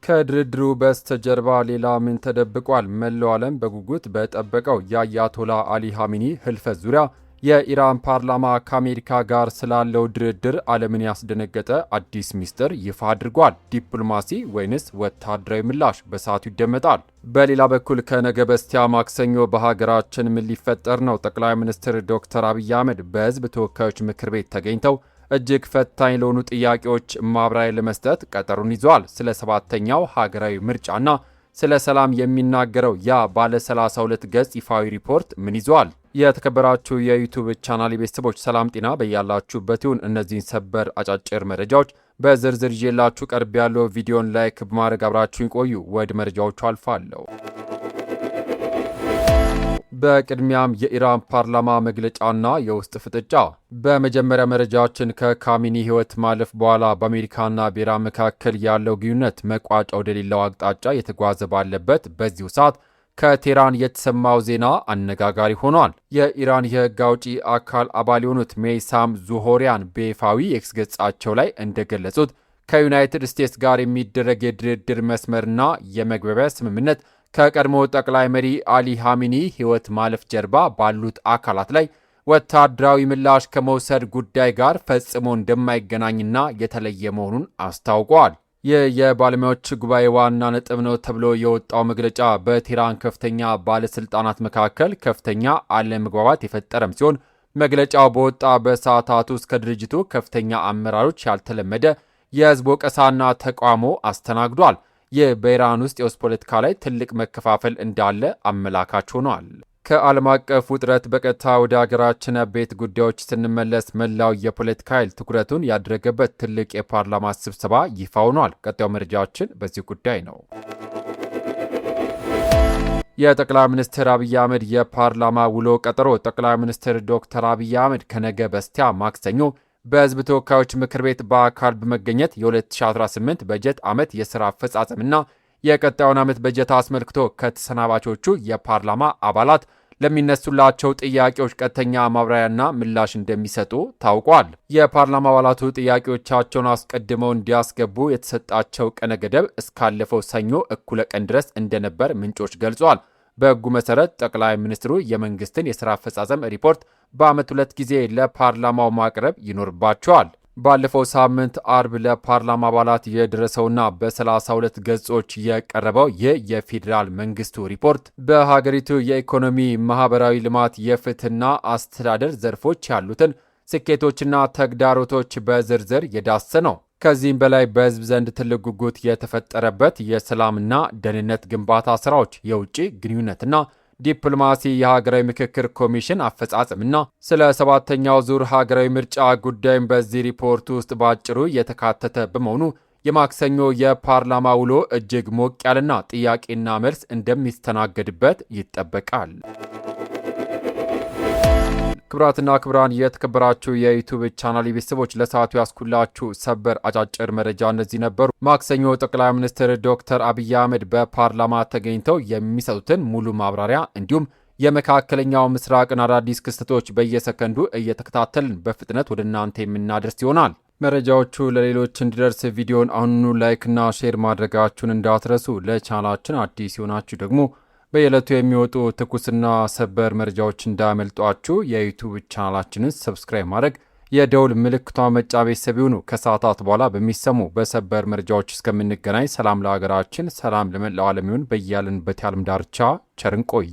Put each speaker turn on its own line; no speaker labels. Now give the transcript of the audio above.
ከድርድሩ በስተጀርባ ሌላ ምን ተደብቋል? መላው ዓለም በጉጉት በጠበቀው የአያቶላ አሊ ኻሜኒ ህልፈት ዙሪያ የኢራን ፓርላማ ከአሜሪካ ጋር ስላለው ድርድር ዓለምን ያስደነገጠ አዲስ ሚስጥር ይፋ አድርጓል። ዲፕሎማሲ ወይንስ ወታደራዊ ምላሽ? በሰዓቱ ይደመጣል። በሌላ በኩል ከነገ በስቲያ ማክሰኞ በሀገራችን ምን ሊፈጠር ነው? ጠቅላይ ሚኒስትር ዶክተር አብይ አህመድ በህዝብ ተወካዮች ምክር ቤት ተገኝተው እጅግ ፈታኝ ለሆኑ ጥያቄዎች ማብራሪያ ለመስጠት ቀጠሩን ይዘዋል። ስለ ሰባተኛው ሀገራዊ ምርጫና ስለ ሰላም የሚናገረው ያ ባለ 32 ገጽ ይፋዊ ሪፖርት ምን ይዘዋል? የተከበራችሁ የዩቲዩብ ቻናል ቤተሰቦች ሰላም ጤና በያላችሁበት ይሁን። እነዚህን ሰበር አጫጭር መረጃዎች በዝርዝር ይዤላችሁ ቀርብ ያለው ቪዲዮን ላይክ በማድረግ አብራችሁን ቆዩ። ወደ መረጃዎቹ አልፋለሁ። በቅድሚያም የኢራን ፓርላማ መግለጫና የውስጥ ፍጥጫ። በመጀመሪያ መረጃችን ከኻሜኒ ህይወት ማለፍ በኋላ በአሜሪካና በኢራን መካከል ያለው ግንኙነት መቋጫ ወደሌለው አቅጣጫ የተጓዘ ባለበት በዚሁ ሰዓት ከቴህራን የተሰማው ዜና አነጋጋሪ ሆኗል። የኢራን የህግ አውጪ አካል አባል የሆኑት ሜይሳም ዙሆሪያን በይፋዊ ኤክስ ገጻቸው ላይ እንደገለጹት ከዩናይትድ ስቴትስ ጋር የሚደረግ የድርድር መስመርና የመግባቢያ ስምምነት ከቀድሞ ጠቅላይ መሪ አሊ ኻሜኒ ህይወት ማለፍ ጀርባ ባሉት አካላት ላይ ወታደራዊ ምላሽ ከመውሰድ ጉዳይ ጋር ፈጽሞ እንደማይገናኝና የተለየ መሆኑን አስታውቀዋል። ይህ የባለሙያዎች ጉባኤ ዋና ነጥብ ነው ተብሎ የወጣው መግለጫ በቴህራን ከፍተኛ ባለስልጣናት መካከል ከፍተኛ አለመግባባት የፈጠረም ሲሆን መግለጫው በወጣ በሰዓታት ውስጥ ከድርጅቱ ከፍተኛ አመራሮች ያልተለመደ የህዝብ ወቀሳና ተቃውሞ አስተናግዷል። ይህ በኢራን ውስጥ የውስጥ ፖለቲካ ላይ ትልቅ መከፋፈል እንዳለ አመላካች ሆኗል። ከዓለም አቀፍ ውጥረት በቀጥታ ወደ ሀገራችን ቤት ጉዳዮች ስንመለስ መላው የፖለቲካ ኃይል ትኩረቱን ያደረገበት ትልቅ የፓርላማ ስብሰባ ይፋ ሆኗል። ቀጣዩ መረጃችን በዚህ ጉዳይ ነው። የጠቅላይ ሚኒስትር አብይ አህመድ የፓርላማ ውሎ ቀጠሮ። ጠቅላይ ሚኒስትር ዶክተር አብይ አህመድ ከነገ በስቲያ ማክሰኞ በህዝብ ተወካዮች ምክር ቤት በአካል በመገኘት የ2018 በጀት ዓመት የሥራ አፈጻጸምና የቀጣዩን ዓመት በጀት አስመልክቶ ከተሰናባቾቹ የፓርላማ አባላት ለሚነሱላቸው ጥያቄዎች ቀጥተኛ ማብራሪያና ምላሽ እንደሚሰጡ ታውቋል። የፓርላማ አባላቱ ጥያቄዎቻቸውን አስቀድመው እንዲያስገቡ የተሰጣቸው ቀነ ገደብ እስካለፈው ሰኞ እኩለ ቀን ድረስ እንደነበር ምንጮች ገልጿል። በሕጉ መሰረት ጠቅላይ ሚኒስትሩ የመንግስትን የሥራ አፈጻጸም ሪፖርት በዓመት 2 ጊዜ ለፓርላማው ማቅረብ ይኖርባቸዋል። ባለፈው ሳምንት አርብ ለፓርላማ አባላት የደረሰውና በ32 ገጾች የቀረበው ይህ የፌዴራል መንግስቱ ሪፖርት በሀገሪቱ የኢኮኖሚ፣ ማህበራዊ ልማት፣ የፍትህና አስተዳደር ዘርፎች ያሉትን ስኬቶችና ተግዳሮቶች በዝርዝር የዳሰሰ ነው። ከዚህም በላይ በህዝብ ዘንድ ትልቅ ጉጉት የተፈጠረበት የሰላምና ደህንነት ግንባታ ስራዎች፣ የውጭ ግንኙነትና ዲፕሎማሲ፣ የሀገራዊ ምክክር ኮሚሽን አፈጻጸምና ስለ ሰባተኛው ዙር ሀገራዊ ምርጫ ጉዳይም በዚህ ሪፖርት ውስጥ ባጭሩ የተካተተ በመሆኑ የማክሰኞ የፓርላማ ውሎ እጅግ ሞቅ ያለና ጥያቄና መልስ እንደሚስተናገድበት ይጠበቃል። ክቡራትና ክቡራን የተከበራችሁ የዩቲዩብ ቻናል ቤተሰቦች ለሰዓቱ ያስኩላችሁ ሰበር አጫጭር መረጃ እነዚህ ነበሩ። ማክሰኞ ጠቅላይ ሚኒስትር ዶክተር አብይ አህመድ በፓርላማ ተገኝተው የሚሰጡትን ሙሉ ማብራሪያ እንዲሁም የመካከለኛው ምስራቅን አዳዲስ ክስተቶች በየሰከንዱ እየተከታተልን በፍጥነት ወደ እናንተ የምናደርስ ይሆናል። መረጃዎቹ ለሌሎች እንዲደርስ ቪዲዮን አሁኑኑ ላይክና ሼር ማድረጋችሁን እንዳትረሱ። ለቻናላችን አዲስ የሆናችሁ ደግሞ በየዕለቱ የሚወጡ ትኩስና ሰበር መረጃዎች እንዳያመልጧችሁ የዩቲዩብ ቻናላችንን ሰብስክራይብ ማድረግ የደውል ምልክቷን መጫን ቤተሰብ ይሁኑ። ከሰዓታት በኋላ በሚሰሙ በሰበር መረጃዎች እስከምንገናኝ ሰላም ለሀገራችን፣ ሰላም ለመላው ዓለም ይሁን። በያለንበት የዓለም ዳርቻ ቸር እንቆይ።